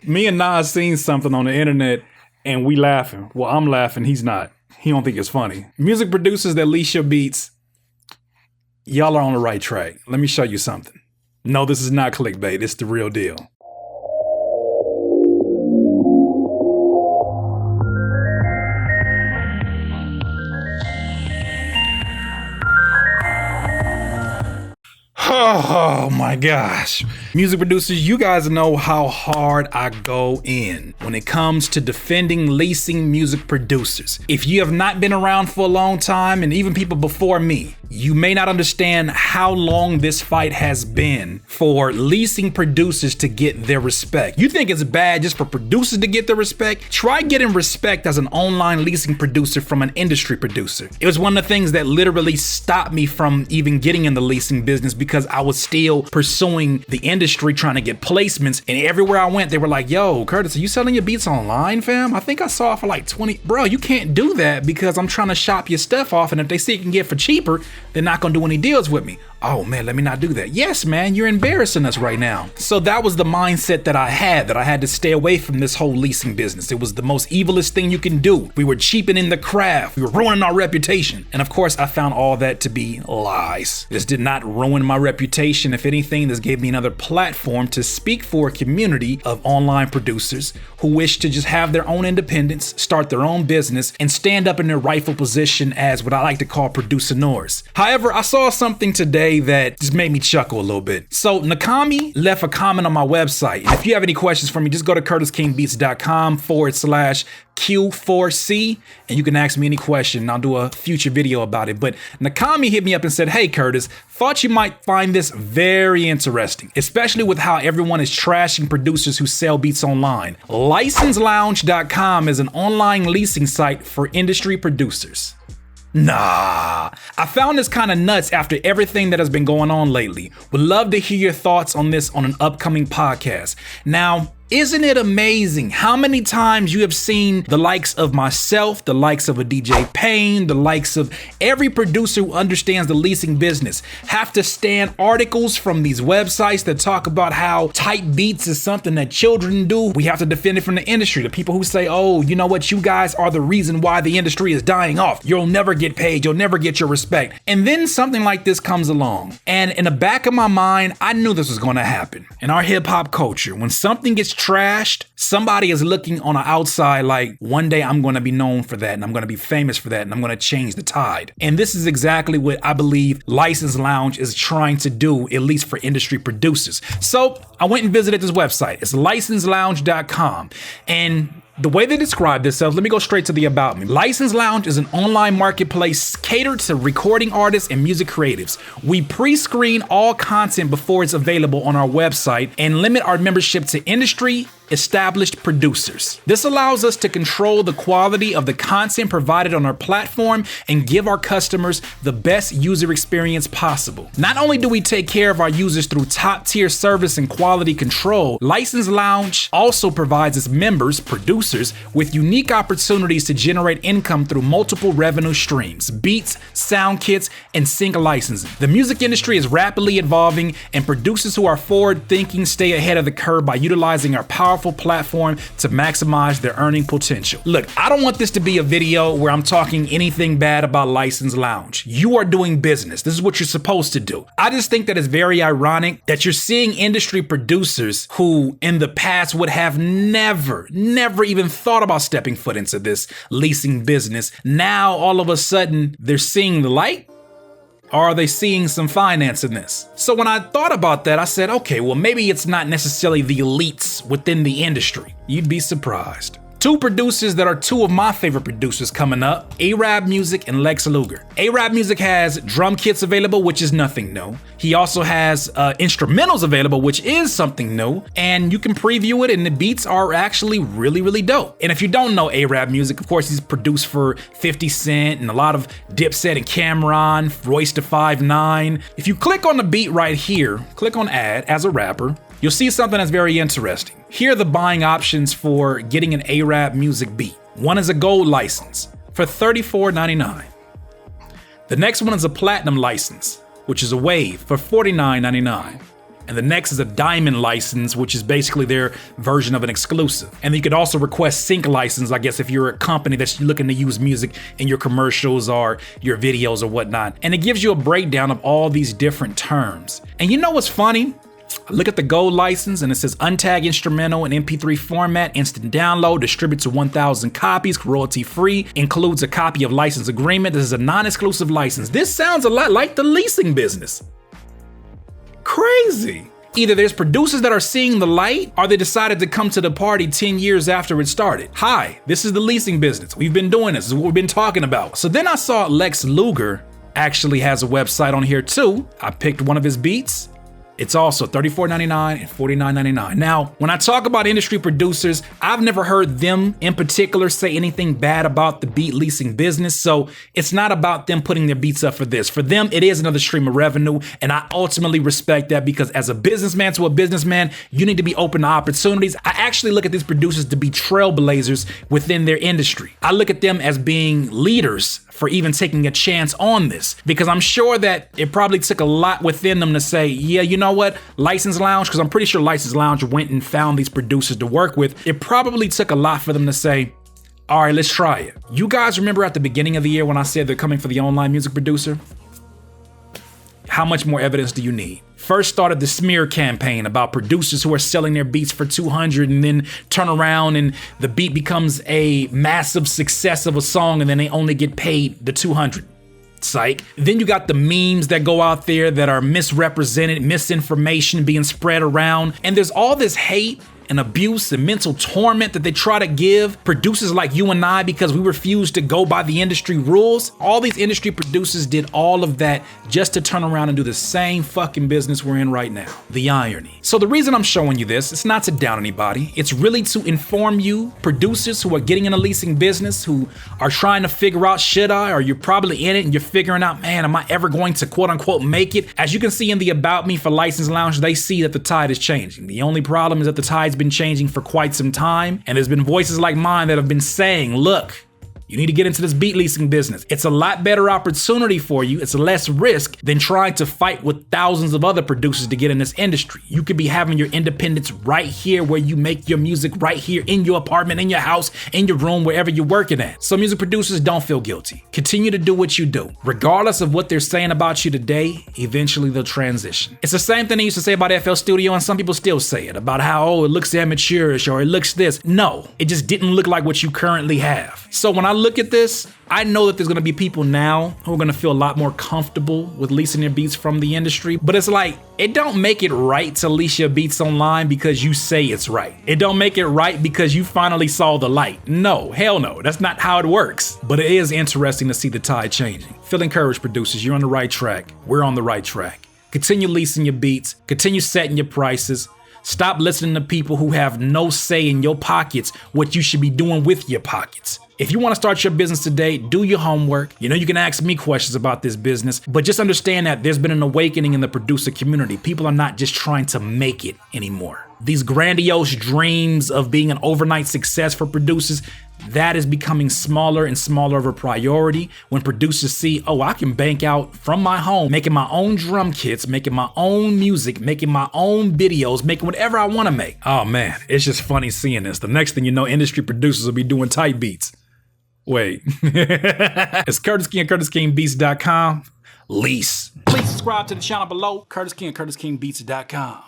Me and Nas seen something on the internet and we laughing. Well, I'm laughing. He's not. He don't think it's funny. Music producers that lease your beats, y'all are on the right track. Let me show you something. No, this is not clickbait. It's the real deal. Oh my gosh. Music producers, you guys know how hard I go in when it comes to defending leasing music producers. If you have not been around for a long time, and even people before me, you may not understand how long this fight has been for leasing producers to get their respect. You think it's bad just for producers to get their respect? Try getting respect as an online leasing producer from an industry producer. It was one of the things that literally stopped me from even getting in the leasing business because I was still pursuing the industry, trying to get placements. And everywhere I went, they were like, yo, Curtis, are you selling your beats online, fam? I think I saw it for like 20. Bro, you can't do that because I'm trying to shop your stuff off. And if they see it can get for cheaper, they're not gonna do any deals with me. Oh man, let me not do that. Yes, man, you're embarrassing us right now. So that was the mindset that I had to stay away from this whole leasing business. It was the most evilest thing you can do. We were cheapening the craft. We were ruining our reputation. And of course, I found all that to be lies. This did not ruin my reputation. If anything, this gave me another platform to speak for a community of online producers who wish to just have their own independence, start their own business, and stand up in their rightful position as what I like to call producers. However, I saw something today that just made me chuckle a little bit. So Nakami left a comment on my website. If you have any questions for me, just go to curtiskingbeats.com/Q4C and you can ask me any question and I'll do a future video about it. But Nakami hit me up and said, hey Curtis, thought you might find this very interesting, especially with how everyone is trashing producers who sell beats online. LicenseLounge.com is an online leasing site for industry producers. Nah, I found this kind of nuts after everything that has been going on lately. Would love to hear your thoughts on this on an upcoming podcast. Now, isn't it amazing how many times you have seen the likes of myself, the likes of a DJ Payne, the likes of every producer who understands the leasing business have to stand articles from these websites that talk about how type beats is something that children do. We have to defend it from the industry. The people who say, oh, you know what, you guys are the reason why the industry is dying off. You'll never get paid. You'll never get your respect. And then something like this comes along. And in the back of my mind, I knew this was going to happen. In our hip hop culture, when something gets trashed, somebody is looking on the outside like, one day I'm going to be known for that and I'm going to be famous for that and I'm going to change the tide. And this is exactly what I believe License Lounge is trying to do, at least for industry producers. So I went and visited this website. It's licenselounge.com. And the way they describe themselves, let me go straight to the about me. License Lounge is an online marketplace catered to recording artists and music creatives. We pre-screen all content before it's available on our website and limit our membership to industry established producers. This allows us to control the quality of the content provided on our platform and give our customers the best user experience possible. Not only do we take care of our users through top-tier service and quality control, License Lounge also provides its members, producers, with unique opportunities to generate income through multiple revenue streams, beats, sound kits, and sync licensing. The music industry is rapidly evolving, and producers who are forward-thinking stay ahead of the curve by utilizing our powerful platform to maximize their earning potential. Look, I don't want this to be a video where I'm talking anything bad about License Lounge. You are doing business. This is what you're supposed to do. I just think that it's very ironic that you're seeing industry producers who in the past would have never even thought about stepping foot into this leasing business. Now, all of a sudden, they're seeing the light. Or are they seeing some finance in this? So when I thought about that, I said, okay, well, maybe it's not necessarily the elites within the industry. You'd be surprised. Two producers that are two of my favorite producers coming up, Arab Music and Lex Luger. Arab Music has drum kits available, which is nothing new. He also has instrumentals available, which is something new. And you can preview it and the beats are actually really, really dope. And if you don't know Arab Music, of course, he's produced for 50 Cent and a lot of Dipset and Cameron, Royce da 5'9". If you click on the beat right here, click on add as a rapper, you'll see something that's very interesting. Here are the buying options for getting an Arab Music beat. One is a gold license for $34.99. The next one is a platinum license, which is a wave for $49.99. And the next is a diamond license, which is basically their version of an exclusive. And you could also request sync license, I guess, if you're a company that's looking to use music in your commercials or your videos or whatnot. And it gives you a breakdown of all these different terms. And you know what's funny? Look at the gold license and it says untag instrumental in MP3 format, instant download, distribute to 1,000 copies, royalty free, includes a copy of license agreement. This is a non-exclusive license. This sounds a lot like the leasing business. Crazy. Either there's producers that are seeing the light or they decided to come to the party 10 years after it started. Hi, this is the leasing business. We've been doing this. This is what we've been talking about. So then I saw Lex Luger actually has a website on here too. I picked one of his beats. It's also $34.99 and $49.99. Now, when I talk about industry producers, I've never heard them in particular say anything bad about the beat leasing business. So it's not about them putting their beats up for this. For them, it is another stream of revenue. And I ultimately respect that because as a businessman to a businessman, you need to be open to opportunities. I actually look at these producers to be trailblazers within their industry. I look at them as being leaders for even taking a chance on this, because I'm sure that it probably took a lot within them to say, yeah, you know what, License Lounge, because I'm pretty sure License Lounge went and found these producers to work with. It probably took a lot for them to say, all right, let's try it. You guys remember at the beginning of the year when I said they're coming for the online music producer? How much more evidence do you need? First started the smear campaign about producers who are selling their beats for $200 and then turn around and the beat becomes a massive success of a song and then they only get paid the $200. Psych. Then you got the memes that go out there that are misrepresented, misinformation being spread around, and there's all this hate and abuse and mental torment that they try to give producers like you and I because we refuse to go by the industry rules. All these industry producers did all of that just to turn around and do the same fucking business we're in right now. The irony. So the reason I'm showing you this, it's not to down anybody. It's really to inform you, producers who are getting in a leasing business, who are trying to figure out, should I, or you're probably in it and you're figuring out, man, am I ever going to quote unquote make it? As you can see in the About Me for License Lounge, they see that the tide is changing. The only problem is that the tide's been changing for quite some time, and there's been voices like mine that have been saying, look, you need to get into this beat leasing business. It's a lot better opportunity for you. It's less risk than trying to fight with thousands of other producers to get in this industry. You could be having your independence right here where you make your music, right here in your apartment, in your house, in your room, wherever you're working at. So music producers, don't feel guilty. Continue to do what you do. Regardless of what they're saying about you today, eventually they'll transition. It's the same thing they used to say about FL Studio, and some people still say it, about how, oh, it looks amateurish or it looks this. No, it just didn't look like what you currently have. So when I look at this, I know that there's gonna be people now who are gonna feel a lot more comfortable with leasing their beats from the industry, but it's like, it don't make it right to lease your beats online because you say it's right. It don't make it right because you finally saw the light. No, hell no, that's not how it works. But it is interesting to see the tide changing. Feel encouraged, producers, you're on the right track. We're on the right track. Continue leasing your beats, continue setting your prices. Stop listening to people who have no say in your pockets, what you should be doing with your pockets. If you want to start your business today, do your homework. You know, you can ask me questions about this business, but just understand that there's been an awakening in the producer community. People are not just trying to make it anymore. These grandiose dreams of being an overnight success for producers, that is becoming smaller and smaller of a priority when producers see, oh, I can bank out from my home, making my own drum kits, making my own music, making my own videos, making whatever I want to make. Oh man, it's just funny seeing this. The next thing you know, industry producers will be doing tight beats. Wait. It's Curtis King at CurtisKingBeats.com. Lease. Please subscribe to the channel below, Curtis King at CurtisKingBeats.com.